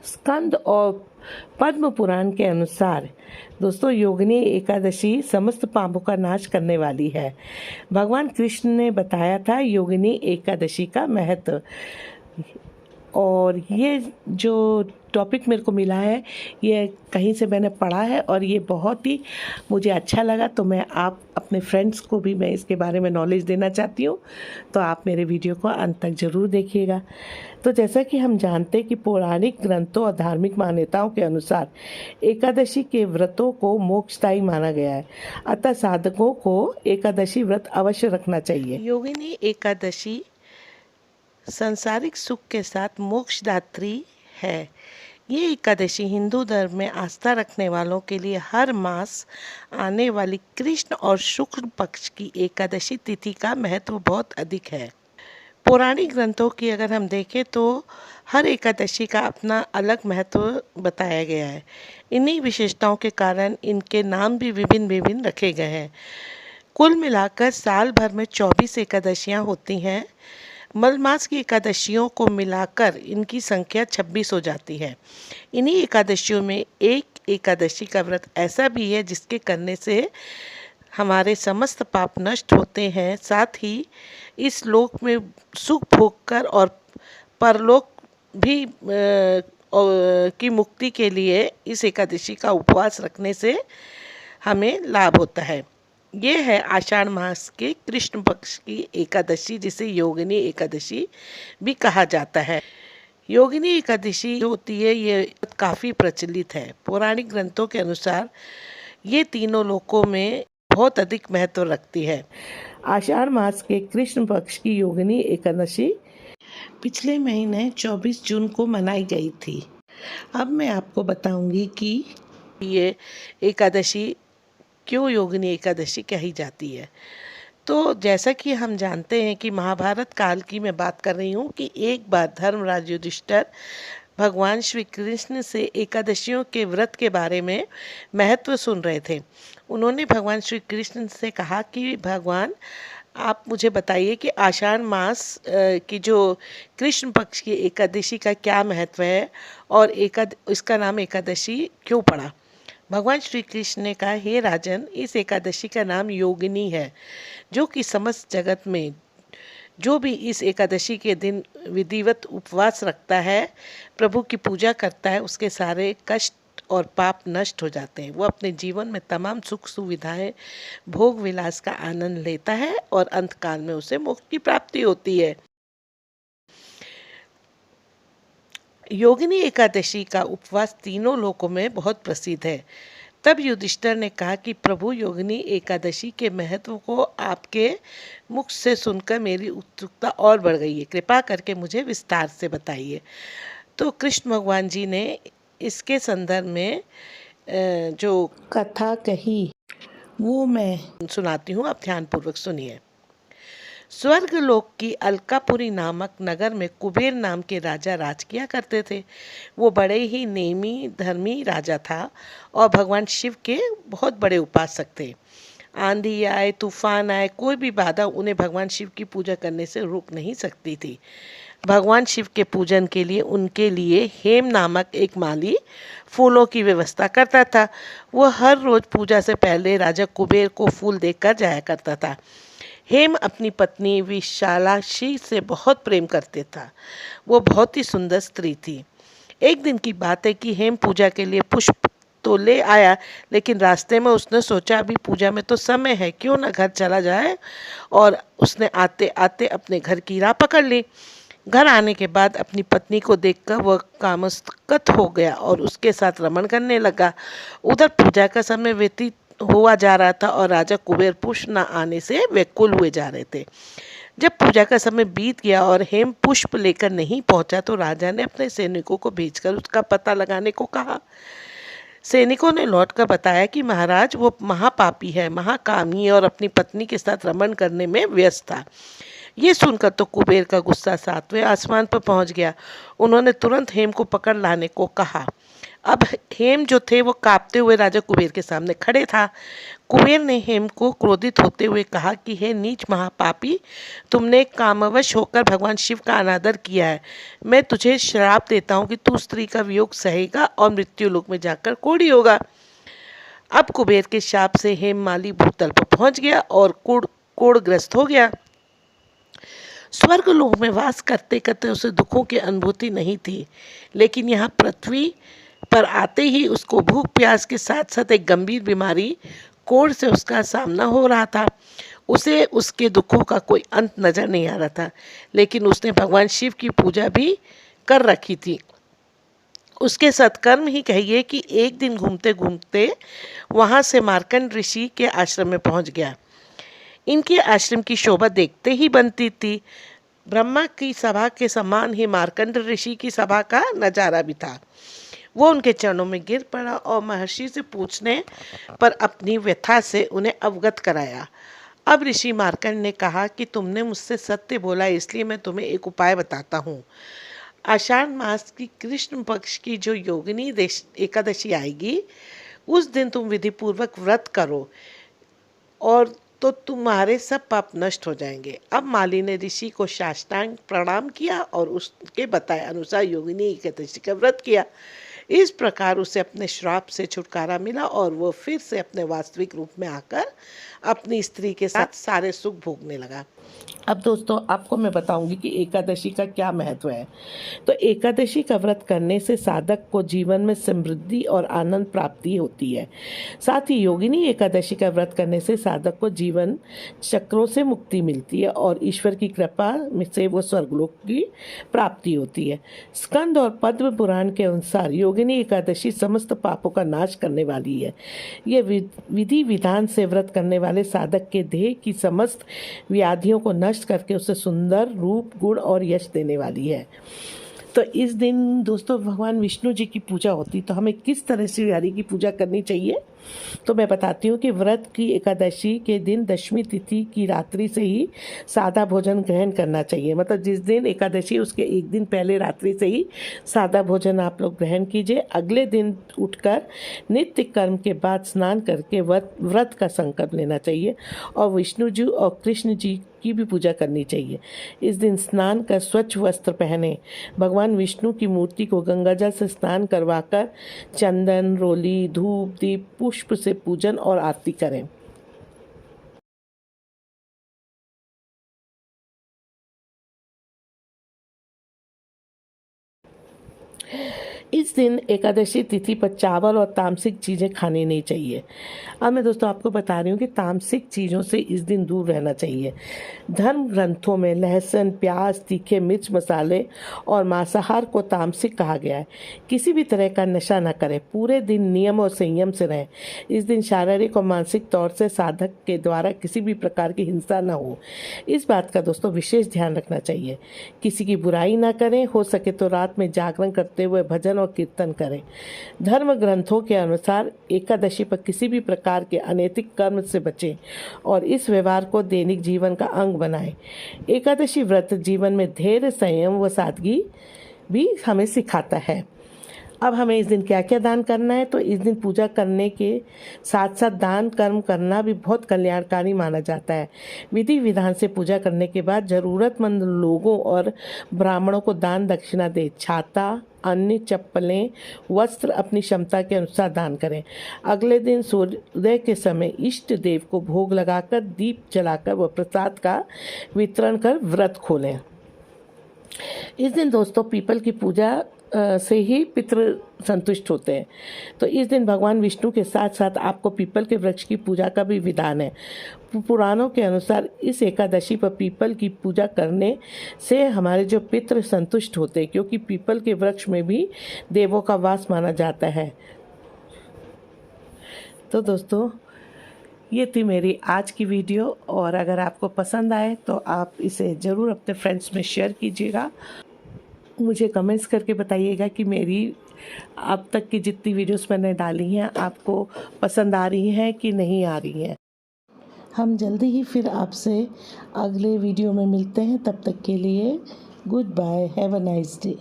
स्कंद और पद्म पुराण के अनुसार दोस्तों योगिनी एकादशी समस्त पापों का नाश करने वाली है। भगवान कृष्ण ने बताया था योगिनी एकादशी का महत्व, और ये जो टॉपिक मेरे को मिला है ये कहीं से मैंने पढ़ा है और ये बहुत ही मुझे अच्छा लगा, तो मैं आप अपने फ्रेंड्स को भी मैं इसके बारे में नॉलेज देना चाहती हूँ। तो आप मेरे वीडियो को अंत तक ज़रूर देखिएगा। तो जैसा कि हम जानते हैं कि पौराणिक ग्रंथों और धार्मिक मान्यताओं के अनुसार एकादशी के व्रतों को मोक्षदायी माना गया है, अतः साधकों को एकादशी व्रत अवश्य रखना चाहिए। योगिनी एकादशी सांसारिक सुख के साथ मोक्षदात्री है। ये एकादशी हिंदू धर्म में आस्था रखने वालों के लिए हर मास आने वाली कृष्ण और शुक्ल पक्ष की एकादशी तिथि का महत्व बहुत अधिक है। पौराणिक ग्रंथों की अगर हम देखें तो हर एकादशी का अपना अलग महत्व बताया गया है। इन्हीं विशेषताओं के कारण इनके नाम भी विभिन्न विभिन्न रखे गए हैं। कुल मिलाकर साल भर में 24 एकादशियाँ होती हैं। मलमास की एकादशियों को मिलाकर इनकी संख्या 26 हो जाती है। इन्हीं एकादशियों में एक एकादशी का व्रत ऐसा भी है जिसके करने से हमारे समस्त पाप नष्ट होते हैं, साथ ही इस लोक में सुख भोगकर और परलोक भी की मुक्ति के लिए इस एकादशी का उपवास रखने से हमें लाभ होता है। ये है आषाढ़ मास के कृष्ण पक्ष की एकादशी, जिसे योगिनी एकादशी भी कहा जाता है। योगिनी एकादशी जो होती है ये काफ़ी प्रचलित है। पौराणिक ग्रंथों के अनुसार ये तीनों लोकों में बहुत अधिक महत्व रखती है। आषाढ़ मास के कृष्ण पक्ष की योगिनी एकादशी पिछले महीने 24 जून को मनाई गई थी। अब मैं आपको बताऊंगी कि ये एकादशी क्यों योगिनी एकादशी कही जाती है। तो जैसा कि हम जानते हैं कि महाभारत काल की मैं बात कर रही हूँ कि एक बार धर्मराज युधिष्ठिर भगवान श्री कृष्ण से एकादशियों के व्रत के बारे में महत्व सुन रहे थे। उन्होंने भगवान श्री कृष्ण से कहा कि भगवान आप मुझे बताइए कि आषाढ़ मास की जो कृष्ण पक्ष की एकादशी का क्या महत्व है और इसका नाम एकादशी क्यों पड़ा। भगवान श्री कृष्ण ने कहा, हे राजन, इस एकादशी का नाम योगिनी है, जो कि समस्त जगत में जो भी इस एकादशी के दिन विधिवत उपवास रखता है, प्रभु की पूजा करता है, उसके सारे कष्ट और पाप नष्ट हो जाते हैं। वो अपने जीवन में तमाम सुख सुविधाएं भोग विलास का आनंद लेता है और अंतकाल में उसे मोक्ष की प्राप्ति होती है। योगिनी एकादशी का उपवास तीनों लोकों में बहुत प्रसिद्ध है। तब युधिष्ठिर ने कहा कि प्रभु, योगिनी एकादशी के महत्व को आपके मुख से सुनकर मेरी उत्सुकता और बढ़ गई है, कृपा करके मुझे विस्तार से बताइए। तो कृष्ण भगवान जी ने इसके संदर्भ में जो कथा कही वो मैं सुनाती हूँ, आप ध्यानपूर्वक सुनिए। स्वर्ग लोक की अलकापुरी नामक नगर में कुबेर नाम के राजा राज किया करते थे। वो बड़े ही नेमी धर्मी राजा था और भगवान शिव के बहुत बड़े उपासक थे। आंधी आए, तूफान आए, कोई भी बाधा उन्हें भगवान शिव की पूजा करने से रोक नहीं सकती थी। भगवान शिव के पूजन के लिए उनके लिए हेम नामक एक माली फूलों की व्यवस्था करता था। वो हर रोज पूजा से पहले राजा कुबेर को फूल देकर जाया करता था। हेम अपनी पत्नी विशालाक्षी से बहुत प्रेम करते था। वो बहुत ही सुंदर स्त्री थी। एक दिन की बात है कि हेम पूजा के लिए पुष्प तो ले आया, लेकिन रास्ते में उसने सोचा अभी पूजा में तो समय है, क्यों ना घर चला जाए, और उसने आते आते अपने घर की राह पकड़ ली। घर आने के बाद अपनी पत्नी को देखकर वह कामस्तकत हो गया और उसके साथ रमण करने लगा। उधर पूजा का समय व्यतीत हुआ जा रहा था और राजा कुबेर पुष्प न आने से व्याकुल हुए जा रहे थे। जब पूजा का समय बीत गया और हेम पुष्प लेकर नहीं पहुंचा तो राजा ने अपने सैनिकों को भेजकर उसका पता लगाने को कहा। सैनिकों ने लौटकर बताया कि महाराज, वो महापापी है, महाकामी और अपनी पत्नी के साथ रमण करने में व्यस्त था। ये सुनकर तो कुबेर का गुस्सा 7वें आसमान पर पहुंच गया। उन्होंने तुरंत हेम को पकड़ लाने को कहा। अब हेम जो थे वो कांपते हुए राजा कुबेर के सामने खड़े था। कुबेर ने हेम को क्रोधित होते हुए कहा कि हे नीच महापापी, तुमने कामवश होकर भगवान शिव का अनादर किया है। मैं तुझे श्राप देता हूँ कि तू स्त्री का वियोग सहेगा और मृत्यु लोक में जाकर कोढ़ी होगा। अब कुबेर के शाप से हेम माली भूतल पर पहुंच गया और कोढ़ग्रस्त हो गया। स्वर्ग लोक में वास करते करते उसे दुखों की अनुभूति नहीं थी, लेकिन यहाँ पृथ्वी पर आते ही उसको भूख प्यास के साथ साथ एक गंभीर बीमारी कोढ़ से उसका सामना हो रहा था। उसे उसके दुखों का कोई अंत नजर नहीं आ रहा था, लेकिन उसने भगवान शिव की पूजा भी कर रखी थी। उसके सत्कर्म ही कहिए कि एक दिन घूमते घूमते वहाँ से मार्कंड ऋषि के आश्रम में पहुँच गया। इनके आश्रम की शोभा देखते ही बनती थी। ब्रह्मा की सभा के समान ही मार्कंड ऋषि की सभा का नजारा भी था। वो उनके चरणों में गिर पड़ा और महर्षि से पूछने पर अपनी व्यथा से उन्हें अवगत कराया। अब ऋषि मार्कंड ने कहा कि तुमने मुझसे सत्य बोला, इसलिए मैं तुम्हें एक उपाय बताता हूँ। आषाढ़ मास की कृष्ण पक्ष की जो योगिनी एकादशी आएगी, उस दिन तुम विधि पूर्वक व्रत करो और तो तुम्हारे सब पाप नष्ट हो जाएंगे। अब माली ने ऋषि को साष्टांग प्रणाम किया और उसके बताए अनुसार योगिनी एकादशी का व्रत किया। इस प्रकार उसे अपने श्राप से छुटकारा मिला और वो फिर से अपने वास्तविक रूप में आकर अपनी स्त्री के साथ सारे सुख भोगने लगा। अब दोस्तों आपको मैं बताऊंगी कि एकादशी का क्या महत्व है। तो एकादशी का व्रत करने से साधक को जीवन में समृद्धि और आनंद प्राप्ति होती है। साथ ही योगिनी एकादशी का व्रत करने से साधक को जीवन चक्रों से मुक्ति मिलती है और ईश्वर की कृपा से वो स्वर्गलोक की प्राप्ति होती है। स्कंद और पद्म पुराण के अनुसार योगिनी एकादशी समस्त पापों का नाश करने वाली है। ये विधि विधान से व्रत करने वाले साधक के देह की समस्त व्याधियों को नष्ट करके उसे सुंदर रूप, गुण और यश देने वाली है। तो इस दिन दोस्तों भगवान विष्णु जी की पूजा होती, तो हमें किस तरह से यारी की पूजा करनी चाहिए तो मैं बताती हूँ कि व्रत की एकादशी के दिन दशमी तिथि की रात्रि से ही सादा भोजन ग्रहण करना चाहिए। मतलब जिस दिन एकादशी उसके एक दिन पहले रात्रि से ही सादा भोजन आप लोग ग्रहण कीजिए। अगले दिन उठकर नित्य कर्म के बाद स्नान करके व्रत का संकल्प लेना चाहिए और विष्णु जी और कृष्ण जी की भी पूजा करनी चाहिए। इस दिन स्नान कर स्वच्छ वस्त्र पहने भगवान विष्णु की मूर्ति को गंगाजल से स्नान करवाकर चंदन, रोली, धूप, दीप, पुष्प से पूजन और आरती करें। इस दिन एकादशी तिथि पर चावल और तामसिक चीज़ें खानी नहीं चाहिए। अब मैं दोस्तों आपको बता रही हूँ कि तामसिक चीज़ों से इस दिन दूर रहना चाहिए। धर्म ग्रंथों में लहसुन, प्याज, तीखे मिर्च मसाले और मांसाहार को तामसिक कहा गया है। किसी भी तरह का नशा न करें, पूरे दिन नियम और संयम से रहें। इस दिन शारीरिक और मानसिक तौर से साधक के द्वारा किसी भी प्रकार की हिंसा न हो, इस बात का दोस्तों विशेष ध्यान रखना चाहिए। किसी की बुराई ना करें, हो सके तो रात में जागरण करते हुए भजन और कीर्तन करें। धर्म ग्रंथों के अनुसार एकादशी पर किसी भी प्रकार के अनैतिक कर्म से बचें और इस व्यवहार को दैनिक जीवन का अंग बनाएं। एकादशी व्रत जीवन में धैर्य, संयम व सादगी भी हमें सिखाता है। अब हमें इस दिन क्या क्या दान करना है, तो इस दिन पूजा करने के साथ साथ दान कर्म करना भी बहुत कल्याणकारी माना जाता है। विधि विधान से पूजा करने के बाद जरूरतमंद लोगों और ब्राह्मणों को दान दक्षिणा दे। छाता, अन्य, चप्पलें, वस्त्र अपनी क्षमता के अनुसार दान करें। अगले दिन सूर्योदय के समय इष्ट देव को भोग लगाकर, दीप जलाकर व प्रसाद का वितरण कर व्रत खोलें। इस दिन दोस्तों पीपल की पूजा से ही पितृ संतुष्ट होते हैं। तो इस दिन भगवान विष्णु के साथ साथ आपको पीपल के वृक्ष की पूजा का भी विधान है। पुराणों के अनुसार इस एकादशी पर पीपल की पूजा करने से हमारे जो पितृ संतुष्ट होते हैं, क्योंकि पीपल के वृक्ष में भी देवों का वास माना जाता है। तो दोस्तों ये थी मेरी आज की वीडियो, और अगर आपको पसंद आए तो आप इसे ज़रूर अपने फ्रेंड्स में शेयर कीजिएगा। मुझे कमेंट्स करके बताइएगा कि मेरी अब तक की जितनी वीडियोस मैंने डाली हैं आपको पसंद आ रही हैं कि नहीं आ रही हैं। हम जल्दी ही फिर आपसे अगले वीडियो में मिलते हैं। तब तक के लिए goodbye, have a nice day.